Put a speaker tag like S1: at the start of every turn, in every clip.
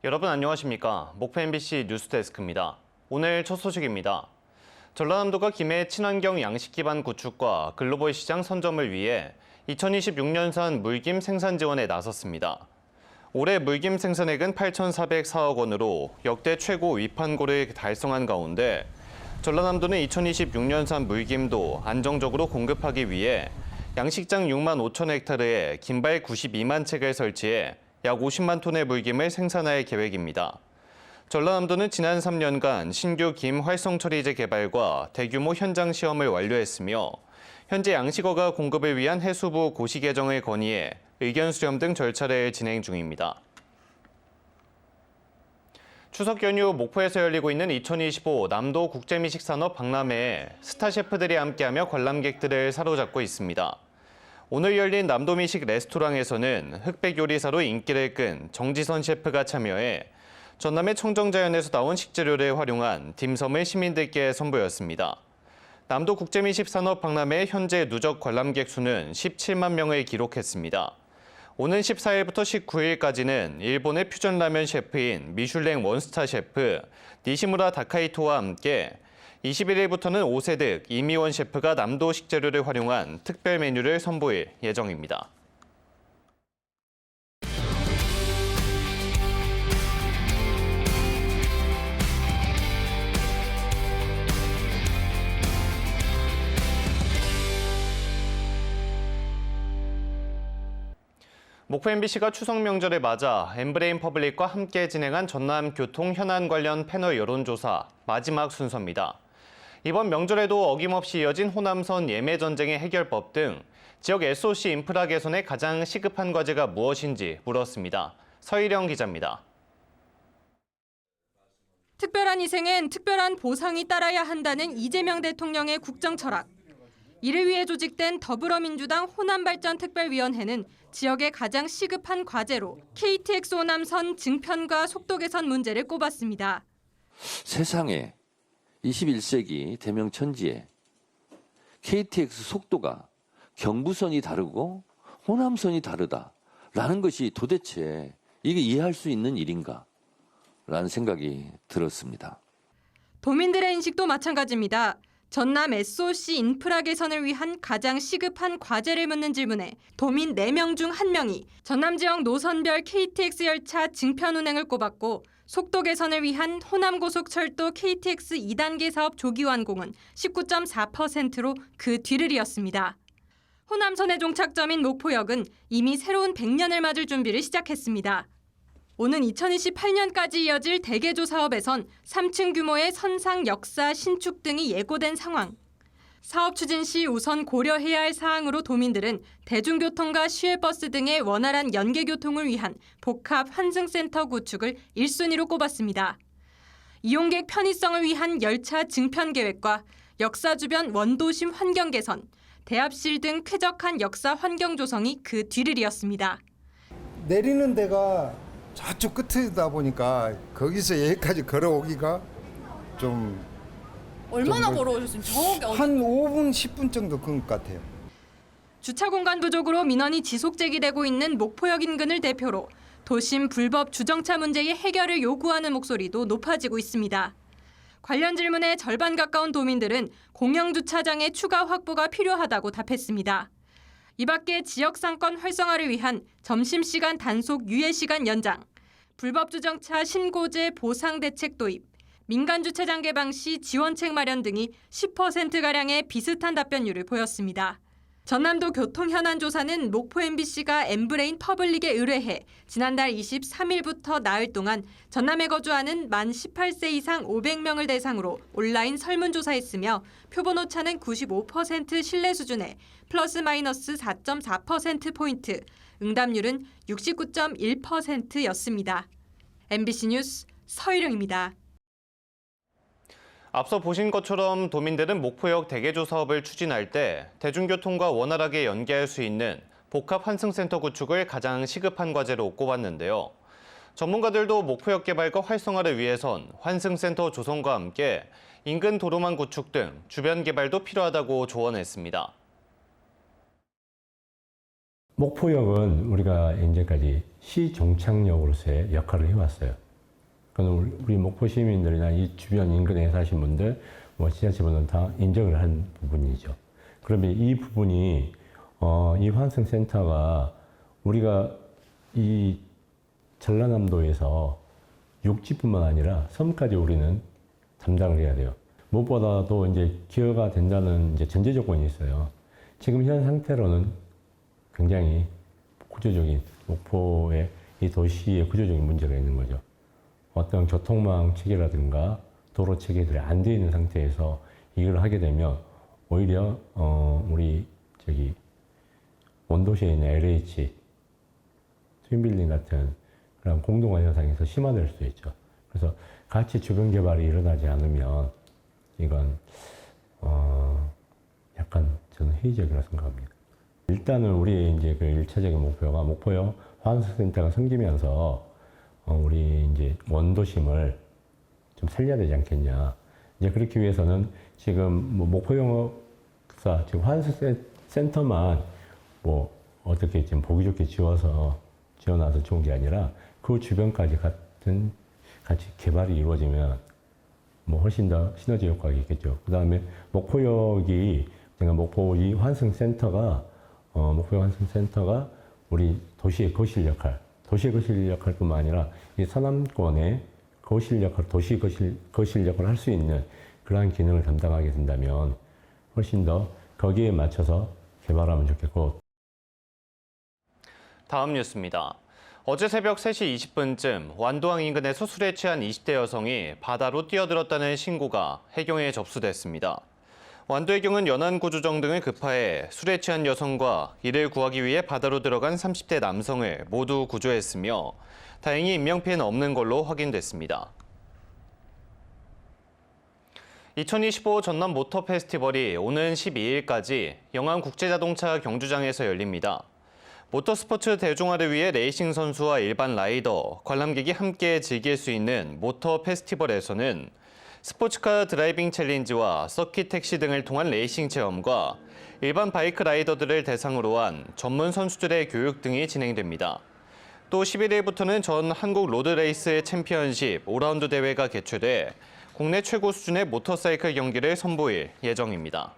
S1: 여러분 안녕하십니까? 목포 MBC 뉴스데스크입니다. 오늘 첫 소식입니다. 전라남도가 김해 친환경 양식 기반 구축과 글로벌 시장 선점을 위해 2026년산 물김 생산 지원에 나섰습니다. 올해 물김 생산액은 8,404억 원으로 역대 최고 위판고를 달성한 가운데 전라남도는 2026년산 물김도 안정적으로 공급하기 위해 양식장 6만 5천 헥타르에 김발 92만 척을 설치해 약 50만 톤의 물김을 생산할 계획입니다. 전라남도는 지난 3년간 신규 김 활성 처리제 개발과 대규모 현장 시험을 완료했으며 현재 양식어가 공급을 위한 해수부 고시 개정을 건의해 의견 수렴 등 절차를 진행 중입니다. 추석 연휴 목포에서 열리고 있는 2025 남도 국제미식산업 박람회에 스타 셰프들이 함께하며 관람객들을 사로잡고 있습니다. 오늘 열린 남도미식 레스토랑에서는 흑백 요리사로 인기를 끈 정지선 셰프가 참여해 전남의 청정자연에서 나온 식재료를 활용한 딤섬을 시민들께 선보였습니다. 남도 국제미식산업 박람회 현재 누적 관람객 수는 17만 명을 기록했습니다. 오는 14일부터 19일까지는 일본의 퓨전 라면 셰프인 미슐랭 원스타 셰프 니시무라 다카이토와 함께 21일부터는 오세득 이미원 셰프가 남도 식재료를 활용한 특별 메뉴를 선보일 예정입니다. 목포 MBC가 추석 명절을 맞아 엠브레인 퍼블릭과 함께 진행한 전남 교통 현안 관련 패널 여론조사 마지막 순서입니다. 이번 명절에도 어김없이 이어진 호남선 예매 전쟁의 해결법 등 지역 SOC 인프라 개선에 가장 시급한 과제가 무엇인지 물었습니다. 서희령 기자입니다.
S2: 특별한 희생엔 특별한 보상이 따라야 한다는 이재명 대통령의 국정 철학. 이를 위해 조직된 더불어민주당 호남발전특별위원회는 지역의 가장 시급한 과제로 KTX 호남선 증편과 속도 개선 문제를 꼽았습니다.
S3: 세상에 21세기 대명천지에 KTX 속도가 경부선이 다르고 호남선이 다르다라는 것이 도대체 이게 이해할 수 있는 일인가? 라는 생각이 들었습니다.
S2: 도민들의 인식도 마찬가지입니다. 전남 SOC 인프라 개선을 위한 가장 시급한 과제를 묻는 질문에 도민 4명 중 1명이 전남 지역 노선별 KTX 열차 증편 운행을 꼽았고 속도 개선을 위한 호남고속철도 KTX 2단계 사업 조기 완공은 19.4%로 그 뒤를 이었습니다. 호남선의 종착점인 목포역은 이미 새로운 100년을 맞을 준비를 시작했습니다. 오는 2028년까지 이어질 대개조 사업에선 3층 규모의 선상 역사 신축 등이 예고된 상황. 사업 추진 시 우선 고려해야 할 사항으로 도민들은 대중교통과 시외버스 등의 원활한 연계교통을 위한 복합 환승센터 구축을 1순위로 꼽았습니다. 이용객 편의성을 위한 열차 증편 계획과 역사 주변 원도심 환경 개선, 대합실 등 쾌적한 역사 환경 조성이 그 뒤를 이었습니다.
S4: 내리는 데가 저쪽 끝이다 보니까 거기서 여기까지 걸어오기가 좀
S5: 얼마나 걸어오셨습니까? 저기
S4: 한 5분, 10분 정도 건 것 같아요.
S2: 주차 공간 부족으로 민원이 지속 제기되고 있는 목포역 인근을 대표로 도심 불법 주정차 문제의 해결을 요구하는 목소리도 높아지고 있습니다. 관련 질문에 절반 가까운 도민들은 공영주차장의 추가 확보가 필요하다고 답했습니다. 이 밖에 지역상권 활성화를 위한 점심시간 단속 유예시간 연장, 불법 주정차 신고제 보상 대책 도입, 민간주차장 개방 시 지원책 마련 등이 10%가량의 비슷한 답변율을 보였습니다. 전남도 교통현안조사는 목포 MBC가 엠브레인 퍼블릭에 의뢰해 지난달 23일부터 나흘 동안 전남에 거주하는 만 18세 이상 500명을 대상으로 온라인 설문조사했으며 표본 오차는 95% 신뢰 수준에 플러스 마이너스 4.4%포인트, 응답률은 69.1%였습니다. MBC 뉴스 서희령입니다.
S1: 앞서 보신 것처럼 도민들은 목포역 대개조 사업을 추진할 때 대중교통과 원활하게 연계할 수 있는 복합 환승센터 구축을 가장 시급한 과제로 꼽았는데요. 전문가들도 목포역 개발과 활성화를 위해선 환승센터 조성과 함께 인근 도로망 구축 등 주변 개발도 필요하다고 조언했습니다.
S6: 목포역은 우리가 이제까지 시종착역으로서의 역할을 해왔어요. 그건 우리 목포 시민들이나 이 주변 인근에 사신 분들, 뭐 지자체분들 다 인정을 한 부분이죠. 그러면 이 부분이 이 환승센터가 우리가 이 전라남도에서 육지뿐만 아니라 섬까지 우리는 담당을 해야 돼요. 무엇보다도 이제 기여가 된다는 이제 전제 조건이 있어요. 지금 현 상태로는 굉장히 구조적인 목포의 이 도시의 구조적인 문제가 있는 거죠. 어떤 교통망 체계라든가 도로 체계들이 안 돼 있는 상태에서 이걸 하게 되면 오히려 우리 원도시에 있는 LH, 트윈빌딩 같은 그런 공동화 현상에서 심화될 수 있죠. 그래서 같이 주변 개발이 일어나지 않으면 이건 약간 저는 회의적이라고 생각합니다. 일단은 우리의 이제 그 1차적인 목표가 목포역 환승센터가 생기면서 우리 이제 원도심을 좀 살려야 되지 않겠냐. 이제 그렇기 위해서는 지금 뭐 목포영업사 지금 환승센터만 뭐 어떻게 좀 보기 좋게 지어놔서 좋은 게 아니라 그 주변까지 같이 개발이 이루어지면 뭐 훨씬 더 시너지 효과가 있겠죠. 그 다음에 목포역이 제가 목포 이 환승센터가 목포 환승센터가 우리 도시의 거실 역할뿐만 아니라 이 서남권의 거실 역할, 도시 거실 역할을 할 수 있는 그러한 기능을 담당하게 된다면 훨씬 더 거기에 맞춰서 개발하면 좋겠고.
S1: 다음 뉴스입니다. 어제 새벽 3시 20분쯤 완도항 인근에서 술에 취한 20대 여성이 바다로 뛰어들었다는 신고가 해경에 접수됐습니다. 완도 해경은 연안구조정 등을 급파해 술에 취한 여성과 이를 구하기 위해 바다로 들어간 30대 남성을 모두 구조했으며 다행히 인명피해는 없는 걸로 확인됐습니다. 2025 전남 모터 페스티벌이 오는 12일까지 영안국제자동차 경주장에서 열립니다. 모터스포츠 대중화를 위해 레이싱 선수와 일반 라이더, 관람객이 함께 즐길 수 있는 모터 페스티벌에서는 스포츠카 드라이빙 챌린지와 서킷 택시 등을 통한 레이싱 체험과 일반 바이크 라이더들을 대상으로 한 전문 선수들의 교육 등이 진행됩니다. 또 11일부터는 전 한국 로드레이스 챔피언십 5라운드 대회가 개최돼 국내 최고 수준의 모터사이클 경기를 선보일 예정입니다.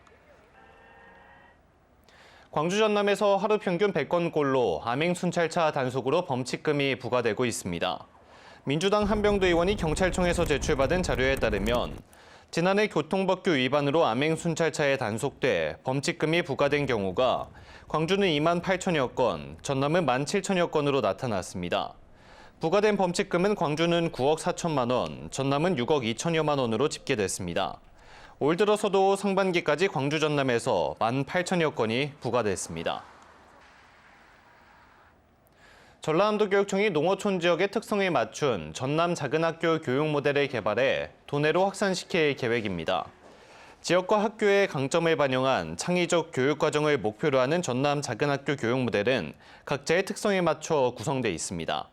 S1: 광주 전남에서 하루 평균 100건꼴로 암행 순찰차 단속으로 범칙금이 부과되고 있습니다. 민주당 한병도 의원이 경찰청에서 제출받은 자료에 따르면 지난해 교통법규 위반으로 암행 순찰차에 단속돼 범칙금이 부과된 경우가 광주는 2만 8천여 건, 전남은 1만 7천여 건으로 나타났습니다. 부과된 범칙금은 광주는 9억 4천만 원, 전남은 6억 2천여만 원으로 집계됐습니다. 올 들어서도 상반기까지 광주 전남에서 1만 8천여 건이 부과됐습니다. 전라남도 교육청이 농어촌 지역의 특성에 맞춘 전남 작은학교 교육 모델을 개발해 도내로 확산시킬 계획입니다. 지역과 학교의 강점을 반영한 창의적 교육 과정을 목표로 하는 전남 작은학교 교육 모델은 각자의 특성에 맞춰 구성돼 있습니다.